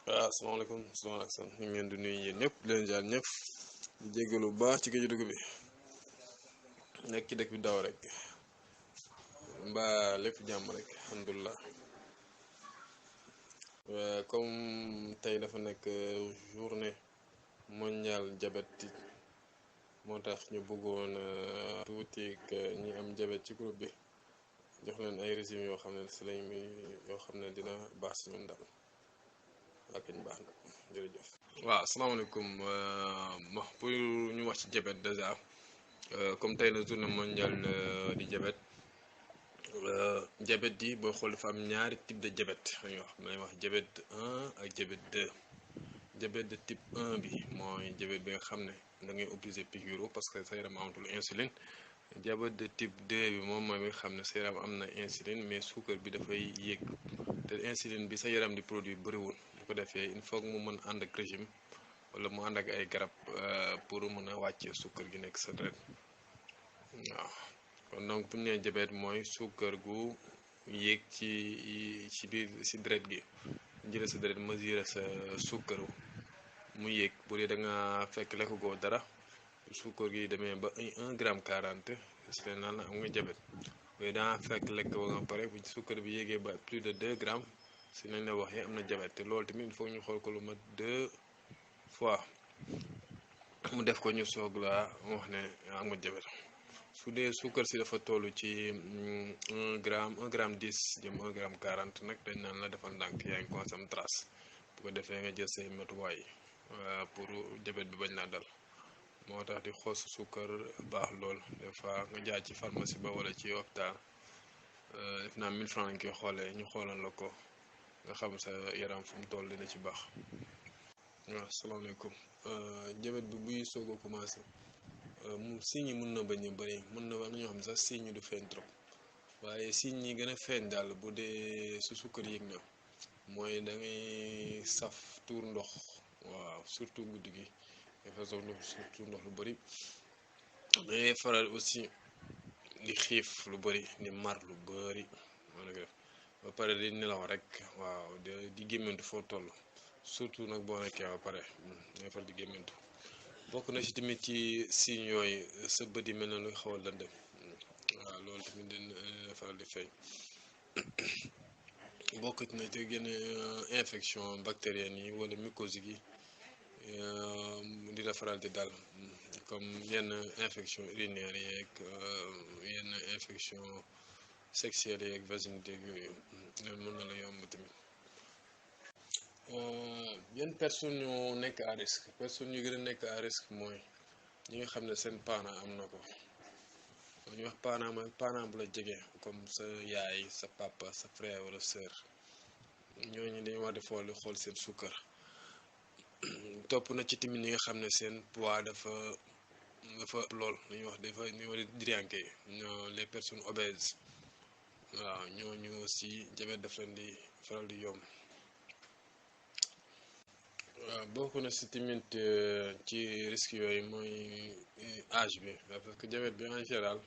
waaw asalaamaaleykum salaamaaleykum ñu ngi leen di nuyu yéen ñëpp di leen jaar ñëpp di jéggalu bu baax ci géej dugg bi nekk ci dëkk bi daw rek mbaa lépp jàmm rek alhamdulilah. Comme tey dafa nekk journée mondiale diabète moo tax ñu bëggoon tuuti ñi am diabète ci groupe bi jox leen ay régime yoo xam ne si lañ yoo xam ne dina baax si ñun daal ak ñu baax na jërëjëf. waaw asalaamaaleykum pour ñu wax ci diabète déjà comme tey la journée mondiale di diabète diabète yi booy xool dafa am ñaari type de diabète dañuy wax diabète 1 ak diabète 2 diabète de type 1 bi mooy diabète bi nga xam ne da ngay obligé piqûre parce que sa yaram amatul insuline. diabète de type 2 bi moom mooy nga xam ne sa yaram am na insuline mais suukar bi dafay yéeg te insuline bi sa yaram di produit bëriwul bu ko defee il faut mu mën ànd ak régime wala mu ànd ak ay garab pour mën a wàccee suukar gi nekk sa deret waaw. kon donc bu ñu nee diabète mooy suukar gu yéeg ci biir si deret gi jëlee sa deret mesurer sa suukar mu yéeg bu dee da nga fekk lekk goo dara suukar gi demee ba 1 gramme 40 si leen naan am nga diabète bu dee da nga fekk lekk ba nga pare bu suukar bi yéegee ba plus de 2 grammes si lañ la waxee am na diabète te loolu tamit il faut ñu xool ko lu mat 2 fois mu def ko ñu soog la wax ne am nga diabète. su dee suukar si dafa toll ci 1 gramme 10 jëm 1 gramme 40 nag dañ naan la defal ndànk yaa ngi consomme trace bu ko defee nga jël say matuwaay pour diabète bi bañ naa dal moo tax di xool sa suukar baax lool des fois nga jaar ci pharmacie ba wala ci hôpital def naa 1000 francs lañ koy xoolee ñu xoolal la ko nga xam sa yaram fu mu toll dina ci baax. waaw salaamaaleykum diabète bi buy soog a commencé mu signes yi mën na bañ a bëri mën na am na ñoo xam ne sax signes yi du feeñ trop waaye signes yi gën a feeñ daal bu dee su sukkar yëg na mooy da ngay saf tuur ndox waaw surtout guddi gi dafa soog surtout ndox lu bëri dangay faral aussi di xiif lu bëri di mar lu bëri ba pare di nelaw rek waaw di gémmantu foo toll surtout nag boo nekkee ba pare dangay faral di gémmantu. bokk na ci tamit ci signes yooyu sa bët yi mel na lu xaw a lëndëm waaw loolu tamit dina faral di feeñ bokk na te gën infection bactérienne yi wala mycosique yi dina faral di dal comme yenn infection urinaire yeeg yenn infection sexuelle yeeg vaginité yooyu loolu mën na la yomb tamit. yenn personnes ñoo nekk à risque personnes yu gën a nekk à risque mooy ñi nga xam ne seen parent am na ko ñu wax parent mooy parent bu la jege comme sa yaay sa papa sa frère wala sœur ñooñu dañu war di xool seen suukar topp na ci tamit ñi nga xam ne seen poids dafa ëpp lool dañuy wax dañu war di drianke les personnes obèses waaw ñooñu aussi diabète daf leen di faral di yomb. waaw bokk na si tamit ci risque yooyu mooy âge bi parce que diabète bi en général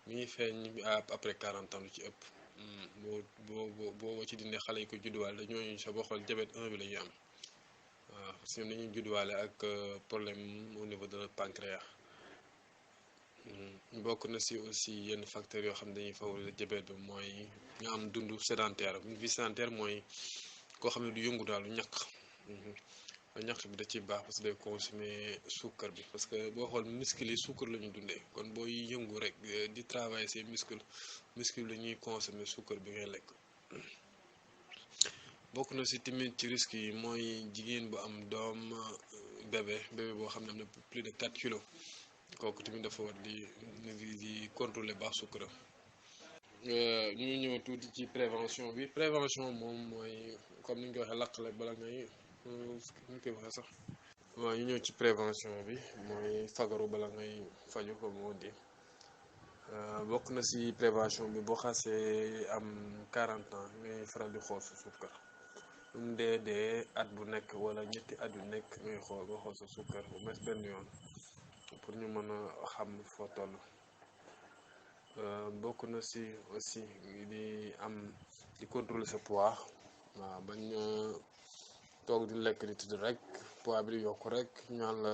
mi ngi feeñ après 40 ans lu ci ëpp boo ci dindee xale yi ko judduwaale ñooñu sax boo xool diabète 1 bi la ñuy am waaw parce que dañuy judduwaale ak problème au niveau de leur pancréas. bokk na si aussi yenn facteurs yoo xam ne dañuy favoriser diabète bi mooy nga am dund sédentaire vie sédentaire mooy koo xam ne du yëngu daal du ñàkk. ñax bi da ciy baax parce que day consommer suukar bi parce que boo xool muscle yi suukar la ñu dundee kon booy yëngu rek di travailler say muscle la ñuy consommer suukar bi ngay lekk. bokk na si tamit ci risque yi mooy jigéen bu am doom bébé boo xam ne am na plus de 4 kilos kooku tamit dafa war di contrôler baax suukaram. ñu ñëw tuuti ci prévention bi moom mooy comme ni ñu ko waxee laqale bala ngay ñu koy waxee sax waaw ñu ñëw ci prévention bi mooy fagaru bala ngay faju comme on dit bokk na ci prévention bi boo xasee am 40 ans ngay faral di xool sa suukar lu mu dee at bu nekk wala ñetti at yu nekk ngay xool sa suukar bu mes benn yoon pour ñu mën a xam foo toll. bokk na ci aussi di contrôler sa poids waaw bañ toog di lekk di tëdd rek poids bi di yokk rek ñaan la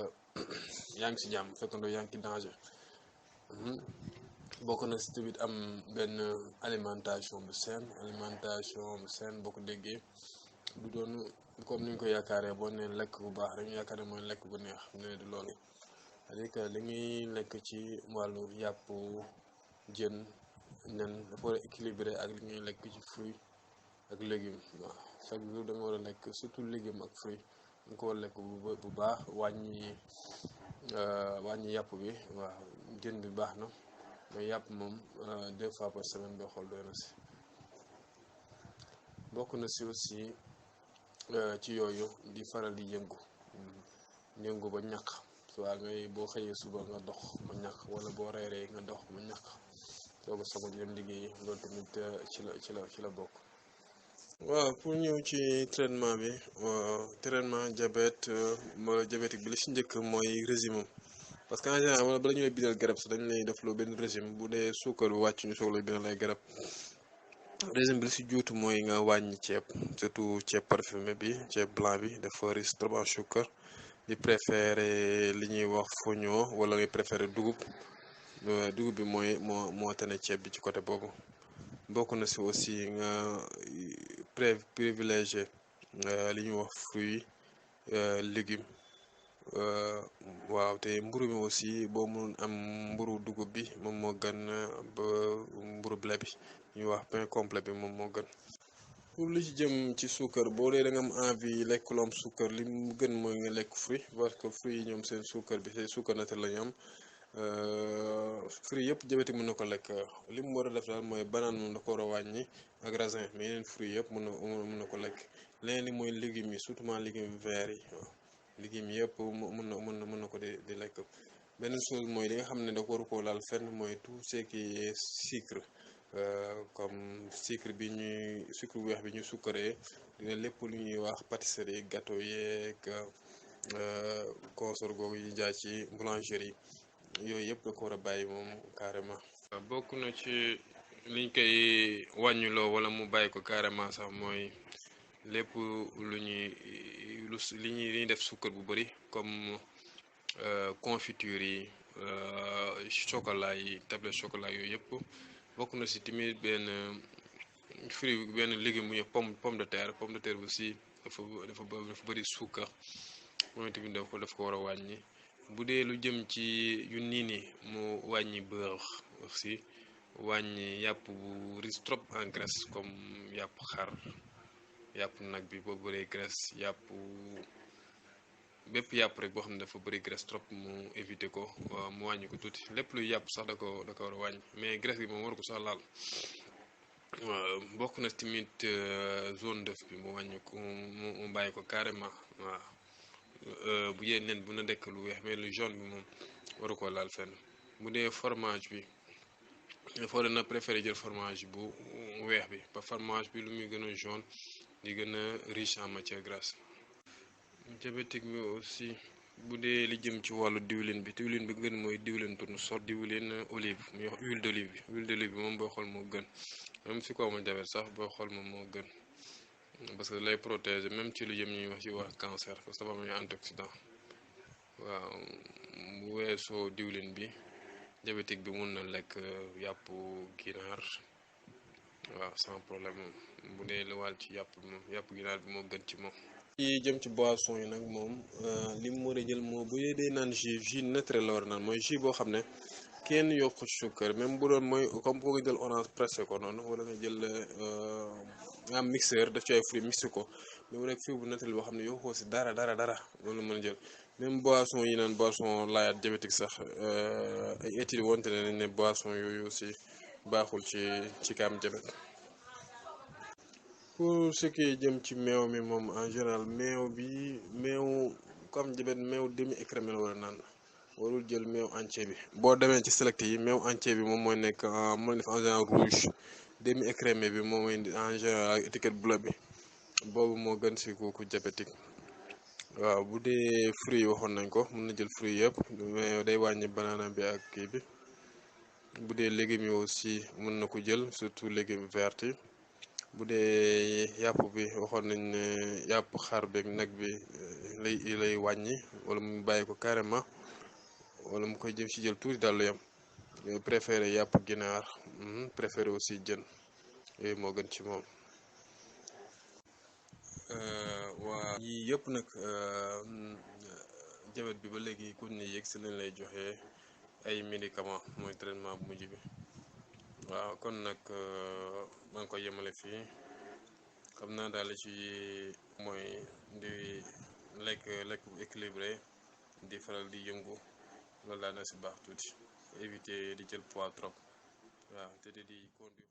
yaa ngi si jàmm fekkandoo yaa ngi ci danger. bokk na si tamit am benn alimentation bu saine boo ko déggee du doon comme ni ñu ko yaakaaree boo nee lekk bu baax rek ñu yaakaar ne mooy lekk bu neex ne du loolu. c'est-à-dire que li ñuy lekk ci wàllu yàpp jën nen dafa war a équilibré ak li ñuy lekk ci fruit ak légume. waaw chaque jour da nga war a lekk surtout légume ak fruit da nga ko war a lekk bu baax wàññi yàpp bi. waaw jën bi baax na mais yàpp moom 2 fois par semaine boo xool doy na si. bokk na si aussi ci yooyu di faral di yëngu ba ñaq soit ngay boo xëyee suba nga dox ba ñaq wala boo reeree nga dox ba ñaq soo ko soog a dem liggéey loolu tamit ci la bokk. waaw pour ñëw ci traitement bi traitement diabétique bi li si njëkk mooy régime parce que en général wala bala ñu lay bindal garab sax dañu lay def loo benn régime bu dee suukar bi wàcc ñu soog lay bindal ay garab. régime bi li si juutu mooy nga wàññi ceeb surtout ceeb parfumé bi ceeb blanc bi dafa riche trop en sucre di préféré li ñuy wax foño wala ngay préféré dugub bi moo tane ceeb bi ci côté boobu. bokk na si aussi nga privilégié li ñuy wax fruits légumes waaw te mburu mi aussi boo mun am mburu dugub bi moom moo gën ba mburu blé bi ñuy wax pain complet bi moom moo gën. pour li ci jëm ci suukar boo dee da nga am envie lekk lu am suukar li mu gën mooy nga lekk fruit parce que fruit yi ñoom seen suukar bi seen suukar naturel la ñu am. fruit yëpp diabétique mën na ko lekk li mu war a def daal mooy banaan moom da ko war a wàññi ak raisin mais yeneen fruit yëpp mën na ko lekk. leneen li mooy légumes yi surtout légumes verts yi waaw légumes yëpp mën na ko di lekk. beneen chose mooy li nga xam ne da ko waru koo laal fenn mooy tout ce qui est sucre comme sucre weex bi ñuy sucré dina lépp lu ñuy wax pâtisserie gâteau yeeg consort googu yi jaay ci boulangerie yooyu yëpp da ko war a bàyyi moom carrément. bokk na ci liñ koy wàññiloo wala mu bàyyi ko carrément sax mooy lépp li ñuy def suukar bu bëri comme confiture yi chocolat yi tablette chocolat yooyu yëpp. bokk na si tamit benn fruit benn légume bu ñu pomme de terre bi aussi dafa bëri suukar moom tamit daf ko war a wàññi. bu dee lu jëm ci yu niin yi mu wàññi beurre aussi wàññi yàpp bu riche trop en graisse comme yàpp xar yàpp nag bi boo bëree graisse bépp yàpp rek boo xam ne dafa bëri graisse trop mu éviter ko mu wàññi ko tuuti lépp luy yàpp sax da ko war a wàññi mais graisse bi moom waru ko sax laal. bokk na tamit zone d'œuf bi mu wàññi ko mu bàyyi ko carrément. waaw bu yee nen bu na dekk lu weex mais lu jaune bi moom waru ko laal fenn. bu dee fromage bi foo dana préféré jël fromage bu weex bi ba fromage bi lu muy gën a jaune di gën a riche en matière grasse. diabétique bi aussi bu dee li jëm ci wàllu diwlin bi gën mooy diwlin tournesol diwlin olive muy wax huile d'olive bi moom boo xool moo gën même si ko amul diabète sax boo xool moom moo gën parce que lay protéger même ci lu jëm ñuy wax ci wax cancer parce que dafa am ay antioxydant. waaw bu weesoo diwlin bi diabétique bi mun na lekk yàpp ginaar waaw sans problème moom bu dee lu wàll ci yàpp ginaar bi moo gën ci moom. yi jëm ci boisson yi nag moom li mu war a jël moo bu dee naan jus naturel la war a naan mooy jus boo xam ne kenn yokku ci suukar même bu doon mooy comme ko nga jël orange pressé ko noonu wala nga jël nga am mixeur def ci ay fruits mixé ko mais mu nekk fii bu naturel boo xam ne yokkoo si dara loolu mën a jël. même boisson yi naan boisson laayaat diabétique sax ay études wonte ne nañ ne boisson yooyu aussi baaxul ci kaam diabète. pour ce qui jëm ci meew mi moom en général meew comme diabète meew demi écrémé la war a naan warul jël meew entier bi. boo demee ci select yi meew entier bi moom mooy nekk mooy def en général rouge demi écrémé bi moom mooy en général étiquette bleue bi boobu moo gën si kooku diabétique. waaw bu dee fruits yi waxoon nañ ko mën na jël fruits yëpp mais day wàññi banana bi ak kii bi. bu dee légumes yi aussi mën na ko jël surtout légumes verts yi. bu dee yàpp bi waxoon nañ ne yàpp xar beeg nag bi lay wàññi wala mu bàyyi ko carrément wala mu koy jëm ci jël tuuti daal lu yam préféré yàpp ginaar préféré aussi jën yooyu moo gën ci moom. waa yii yëpp nag jabet bi ba léegi ku ne yëg si lañ lay joxe ay médicament mooy traitement bu mujj bi. waaw kon nag maa ngi koy yemale fii xam naa daal ci mooy di lekk bu équilibré di faral di yëngu loolu daal na si baax tuuti éviter di jël poids trop waaw te di conduire